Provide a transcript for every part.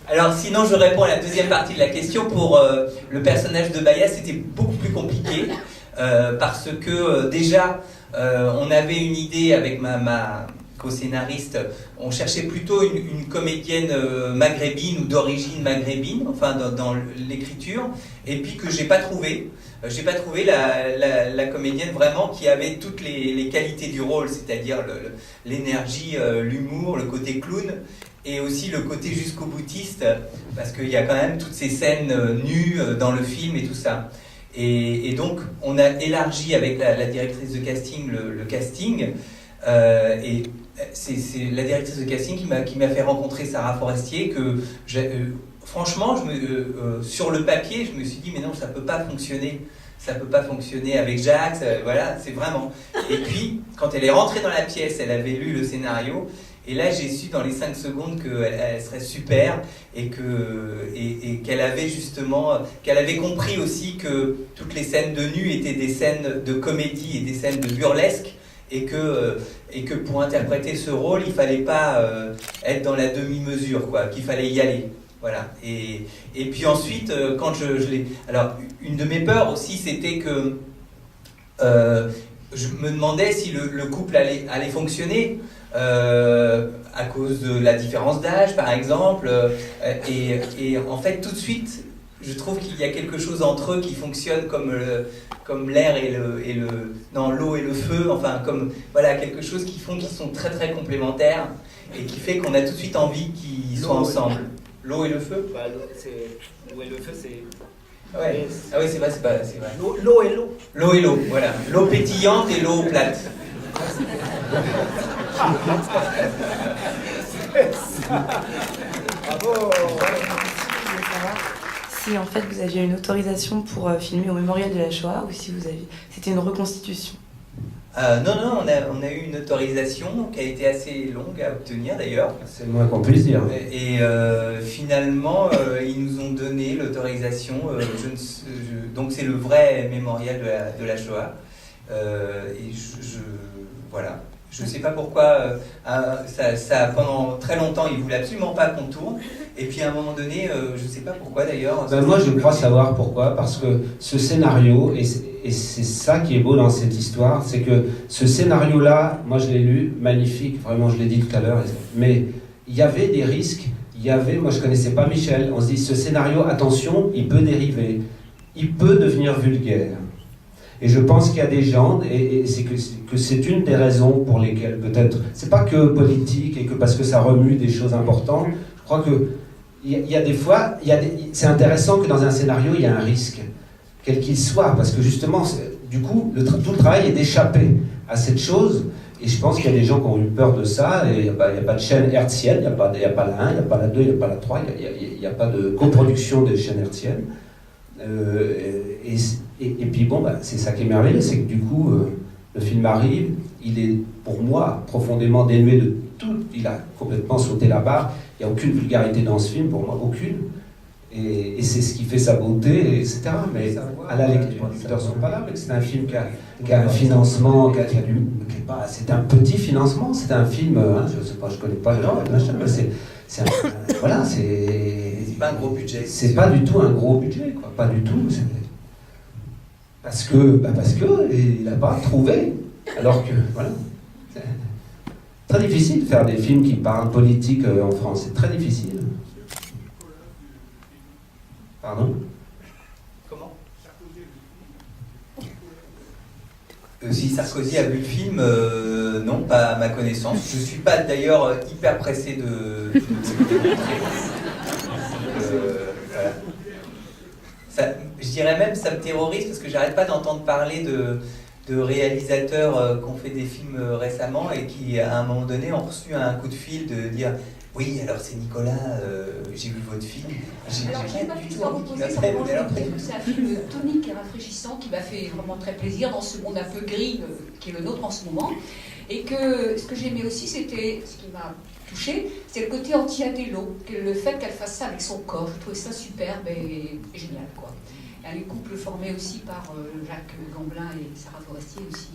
Alors sinon je réponds à la deuxième partie de la question. Pour le personnage de Baya, c'était beaucoup plus compliqué parce que déjà on avait une idée avec ma co-scénariste, on cherchait plutôt une comédienne maghrébine ou d'origine maghrébine, enfin dans l'écriture, et puis que j'ai pas trouvé la comédienne vraiment qui avait toutes les qualités du rôle, c'est-à-dire l'énergie, l'humour, le côté clown, et aussi le côté jusqu'au boutiste, parce qu'il y a quand même toutes ces scènes nues dans le film et tout ça. Et donc, on a élargi avec la directrice de casting le casting, et c'est la directrice de casting qui m'a fait rencontrer Sarah Forestier, que franchement, sur le papier, je me suis dit, mais non, ça peut pas fonctionner. Ça peut pas fonctionner avec Jacques, voilà, c'est vraiment... Et puis, quand elle est rentrée dans la pièce, elle avait lu le scénario, et là, j'ai su dans les 5 secondes qu'elle serait super et qu'elle avait justement, qu'elle avait compris aussi que toutes les scènes de nu étaient des scènes de comédie et des scènes de burlesque, et que pour interpréter ce rôle, il fallait pas être dans la demi-mesure, quoi, qu'il fallait y aller. Voilà. Et puis ensuite, quand je l'ai... Alors, une de mes peurs aussi, c'était que je me demandais si le couple allait fonctionner. À cause de la différence d'âge, par exemple, et en fait, tout de suite, je trouve qu'il y a quelque chose entre eux qui fonctionne comme l'air et l'eau et le feu, enfin, comme, voilà, quelque chose qui sont très très complémentaires, et qui fait qu'on a tout de suite envie qu'ils soient ensemble. L'eau et le feu ? L'eau et le feu, c'est... Ouais. Ah oui, c'est vrai. L'eau et l'eau. L'eau et l'eau, voilà. L'eau pétillante et l'eau plate. Bravo. Si en fait vous aviez une autorisation pour filmer au mémorial de la Shoah, ou si c'était une reconstitution. Non, on a eu une autorisation qui a été assez longue à obtenir d'ailleurs. C'est le moins qu'on puisse dire. Et finalement, ils nous ont donné l'autorisation. Donc c'est le vrai mémorial de la Shoah. Et voilà. Je ne sais pas pourquoi, pendant très longtemps, ils ne voulaient absolument pas qu'on tourne. Et puis à un moment donné, je ne sais pas pourquoi d'ailleurs. Moi, je crois savoir pourquoi. Parce que ce scénario, et c'est ça qui est beau dans cette histoire, c'est que ce scénario-là, moi je l'ai lu, magnifique, vraiment, je l'ai dit tout à l'heure. Mais il y avait des risques. Moi je ne connaissais pas Michel. On se dit, ce scénario, attention, il peut dériver. Il peut devenir vulgaire. Et je pense qu'il y a des gens, et c'est que c'est une des raisons pour lesquelles peut-être, c'est pas que politique et que parce que ça remue des choses importantes, je crois que il y a des fois, c'est intéressant que dans un scénario, il y a un risque, quel qu'il soit, parce que justement, du coup, tout le travail est d'échapper à cette chose, et je pense qu'il y a des gens qui ont eu peur de ça, et il n'y a pas de chaîne hertzienne, il n'y a pas la 1, il n'y a pas la 2, il n'y a pas la 3, il n'y a pas de coproduction des chaînes hertziennes. Et puis bon, c'est ça qui est merveilleux, c'est que du coup, le film arrive, il est pour moi profondément dénué de tout, il a complètement sauté la barre, il n'y a aucune vulgarité dans ce film, pour moi, aucune, et c'est ce qui fait sa beauté, etc. Mais à la lecture, les producteurs ne sont pas là, mais c'est un film qui a un financement, c'est un petit financement, c'est un film, je ne sais pas, je ne connais pas le genre, mais voilà, c'est pas un gros budget. C'est pas du tout un gros budget, quoi. Pas du tout. Parce que il n'a pas trouvé. Alors que, voilà. C'est très difficile de faire des films qui parlent politique en France. C'est très difficile. Pardon ? Comment ? Si Sarkozy a vu le film, non, pas à ma connaissance. Je ne suis pas d'ailleurs hyper pressé de montrer. Voilà. Je dirais même ça me terrorise parce que j'arrête pas d'entendre parler de réalisateurs qui ont fait des films récemment et qui à un moment donné ont reçu un coup de fil de dire oui alors c'est Nicolas, j'ai vu votre film. J'ai pas du tout envie de poser simplement c'est un film tonique et rafraîchissant qui m'a fait vraiment très plaisir dans ce monde un peu gris qui est le nôtre en ce moment. Et que ce que j'aimais aussi, c'était ce qui m'a touchée, c'est le côté anti-Adélo, le fait qu'elle fasse ça avec son corps. Je trouvais ça superbe et génial, quoi. Un couple formé aussi par Jacques Gamblin et Sarah Forestier, aussi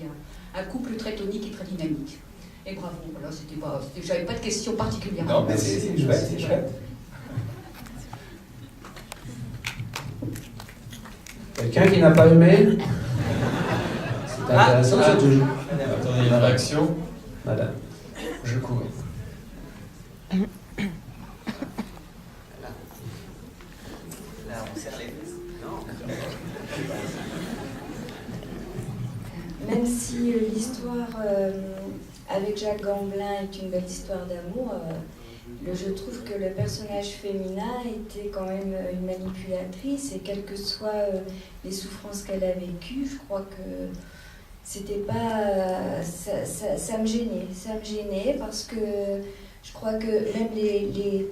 un couple très tonique et très dynamique. Et bravo, voilà, j'avais pas de questions particulières. Non, mais c'est chouette, c'est chouette. Quelqu'un qui n'a pas aimé? C'est intéressant, ça toujours. Attendez, une réaction. Madame. Je cours. Là, on serre les fesses. Même si l'histoire avec Jacques Gamblin est une belle histoire d'amour, je trouve que le personnage féminin était quand même une manipulatrice, et quelles que soient les souffrances qu'elle a vécues, je crois que c'était pas... ça me gênait. Ça me gênait parce que je crois que même les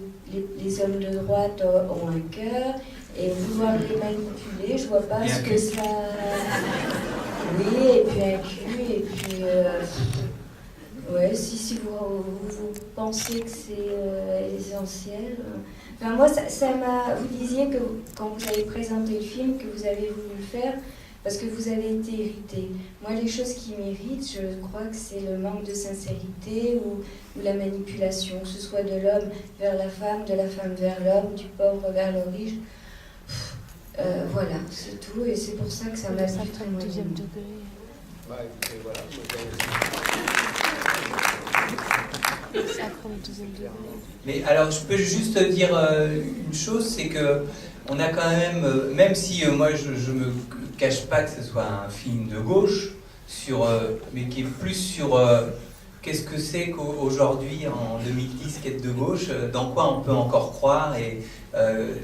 hommes de droite ont un cœur, et vouloir les manipuler, je vois pas ce que ça... Oui, et puis un cul, et puis... ouais, si vous pensez que c'est essentiel... Enfin, moi, ça m'a... Vous disiez que quand vous avez présenté le film, que vous avez voulu le faire parce que vous avez été irrité. Moi, les choses qui m'irritent, je crois que c'est le manque de sincérité ou la manipulation, que ce soit de l'homme vers la femme, de la femme vers l'homme, du pauvre vers le riche. Voilà, c'est tout, et c'est pour ça que ça m'a plu très moyennement. Bah, écoutez, voilà. Mais alors, je peux juste dire une chose, c'est que on a quand même si moi je me cache pas que ce soit un film de gauche, mais qui est plus sur qu'est-ce que c'est qu'aujourd'hui, en 2010, qu'être de gauche, dans quoi on peut encore croire et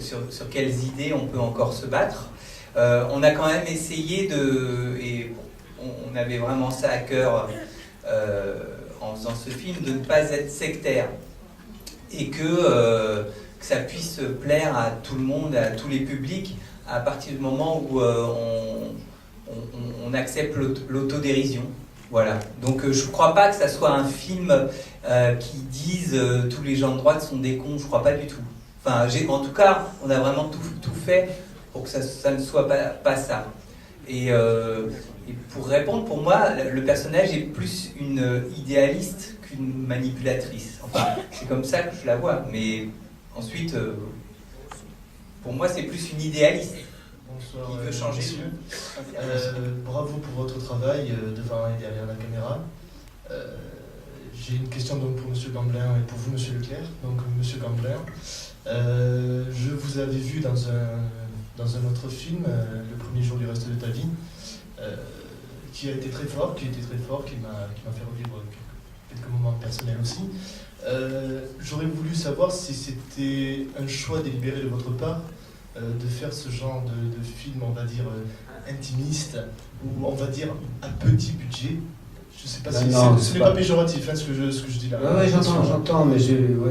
sur quelles idées on peut encore se battre. On a quand même essayé et on avait vraiment ça à cœur en faisant ce film, de ne pas être sectaire, et que ça puisse plaire à tout le monde, à tous les publics, à partir du moment où on accepte l'autodérision. Voilà. Donc je ne crois pas que ça soit un film qui dise tous les gens de droite sont des cons, je ne crois pas du tout. Enfin, en tout cas, on a vraiment tout fait pour que ça ne soit pas ça. Et pour répondre, pour moi, le personnage est plus une idéaliste qu'une manipulatrice. Enfin, c'est comme ça que je la vois. Mais ensuite, pour moi, c'est plus une idéaliste. Bonsoir, qui veut changer. Bravo pour votre travail devant et derrière la caméra. J'ai une question donc pour M. Gamblin et pour vous, M. Leclerc. Donc, M. Gamblin, je vous avais vu dans un autre film, Le premier jour du reste de ta vie, qui était très fort, qui m'a fait revivre quelques moments personnels aussi. J'aurais voulu savoir si c'était un choix délibéré de votre part de faire ce genre de film, on va dire, intimiste, ou on va dire à petit budget. Je sais pas si ce n'est pas péjoratif, hein, ce que je dis là. Oui, j'entends, mais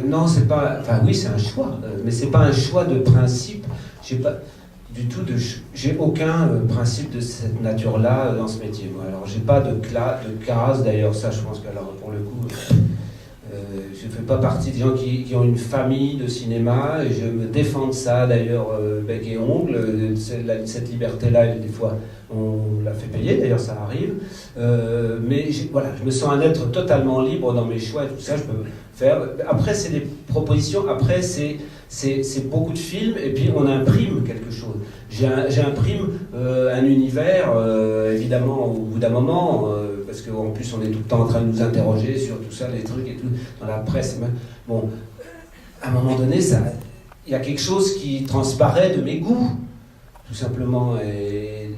non, c'est pas... Enfin oui, c'est un choix, mais c'est pas un choix de principe. J'ai aucun principe de cette nature-là dans ce métier. Moi. Alors, j'ai pas de classe, d'ailleurs, ça, je pense que, alors, pour le coup, je ne fais pas partie des gens qui ont une famille de cinéma, et je me défends de ça, d'ailleurs, bec et ongle. Cette liberté-là, des fois, on la fait payer, d'ailleurs, ça arrive. Mais voilà, je me sens un être totalement libre dans mes choix et tout ça, je peux faire. Après, c'est des propositions, après, c'est beaucoup de films, et puis on imprime quelque chose. J'imprime un univers, évidemment, au bout d'un moment, parce qu'en plus on est tout le temps en train de nous interroger sur tout ça, les trucs et tout, dans la presse. Bon, à un moment donné, il y a quelque chose qui transparaît de mes goûts, tout simplement. Et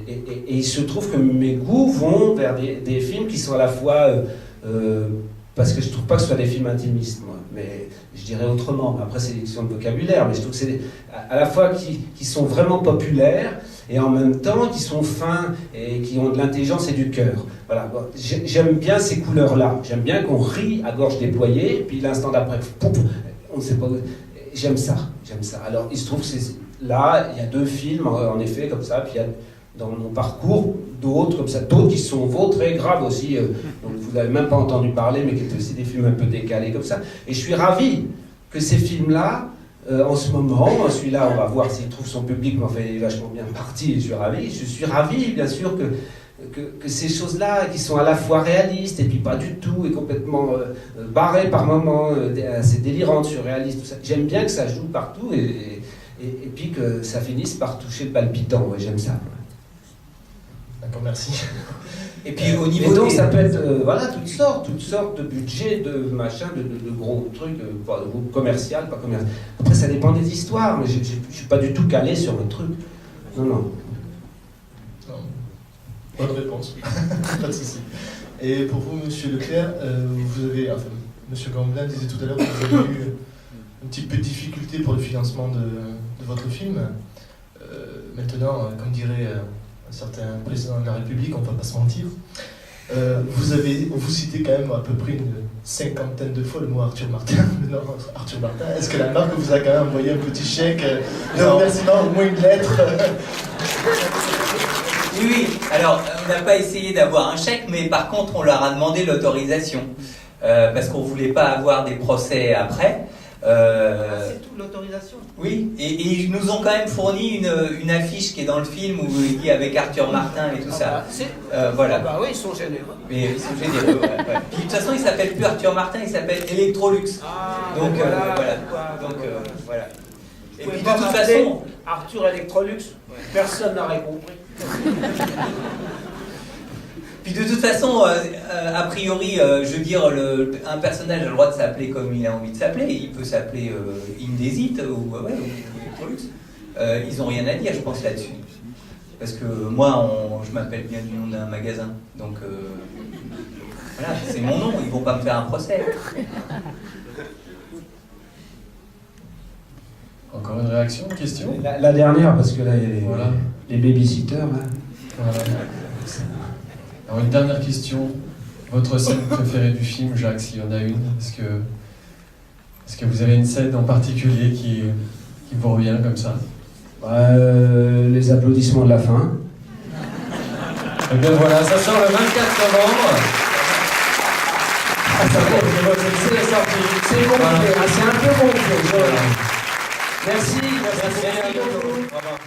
il se trouve que mes goûts vont vers des films qui sont à la fois... parce que je ne trouve pas que ce soit des films intimistes, moi, mais je dirais autrement. Après, c'est une question de vocabulaire, mais je trouve que c'est à la fois qui sont vraiment populaires et en même temps qui sont fins et qui ont de l'intelligence et du cœur. Voilà. Bon, j'aime bien ces couleurs-là. J'aime bien qu'on rit à gorge déployée, puis l'instant d'après, pouf, on ne sait pas où. J'aime ça. Alors, il se trouve que là, il y a 2 films, en effet, comme ça, puis il y a dans mon parcours d'autres comme ça, d'autres qui sont très graves aussi, dont vous n'avez même pas entendu parler, mais qui étaient aussi des films un peu décalés comme ça. Et je suis ravi que ces films-là, en ce moment, celui-là, on va voir s'il trouve son public, mais enfin, il est vachement bien parti, et je suis ravi, bien sûr, que ces choses-là, qui sont à la fois réalistes, et puis pas du tout, et complètement barrées par moments, assez délirantes, surréalistes, tout ça. J'aime bien que ça joue partout, et puis que ça finisse par toucher le palpitant, ouais, j'aime ça. D'accord, merci. Et puis au niveau Et donc des- ça peut être voilà, toutes sortes de budgets, de machins, de gros trucs, commercial, pas commercial. Après ça dépend des histoires, mais je suis pas du tout calé sur le truc. Non, non. Non. Bonne réponse. Pas de souci. Et pour vous, monsieur Leclerc, vous avez, enfin, monsieur Gamblin disait tout à l'heure que vous avez eu un petit peu de difficulté pour le financement de votre film. Maintenant, comme dirait un certain président de la République, on ne va pas se mentir, vous citez quand même à peu près une cinquantaine de fois le mot Arthur Martin. Non, Arthur Martin, est-ce que la marque vous a quand même envoyé un petit chèque de remerciement, au moins une lettre Oui, oui. Alors, on n'a pas essayé d'avoir un chèque, mais par contre, on leur a demandé l'autorisation. Parce qu'on ne voulait pas avoir des procès après. C'est tout l'autorisation. Oui, et ils nous ont quand même fourni une affiche qui est dans le film où il dit avec Arthur Martin et tout ça. Voilà. Bah oui, ils sont généreux. Mais ils sont généreux, ouais. Puis de toute façon, il s'appelle plus Arthur Martin, il s'appelle Electrolux. Donc voilà. Donc voilà. Et puis de toute façon, Arthur Electrolux, personne n'aurait compris. Puis de toute façon, a priori, je veux dire, un personnage a le droit de s'appeler comme il a envie de s'appeler. Il peut s'appeler Indesit ou Electrolux. Ils n'ont rien à dire, je pense, là-dessus. Parce que moi, je m'appelle bien du nom d'un magasin. Donc, voilà, c'est mon nom, ils vont pas me faire un procès. Encore une réaction, une question? La dernière, parce que là, il y a Voilà. les babysitters. Hein. Voilà. Alors une dernière question. Votre scène préférée du film, Jacques, s'il y en a une, est-ce que vous avez une scène en particulier qui vous revient comme ça? Les applaudissements de la fin. Et bien voilà, ça sort le 24 novembre. C'est sorti. C'est compliqué, Voilà. hein, c'est un peu compliqué. Voilà. Merci, Merci, à bientôt. beaucoup. Au revoir.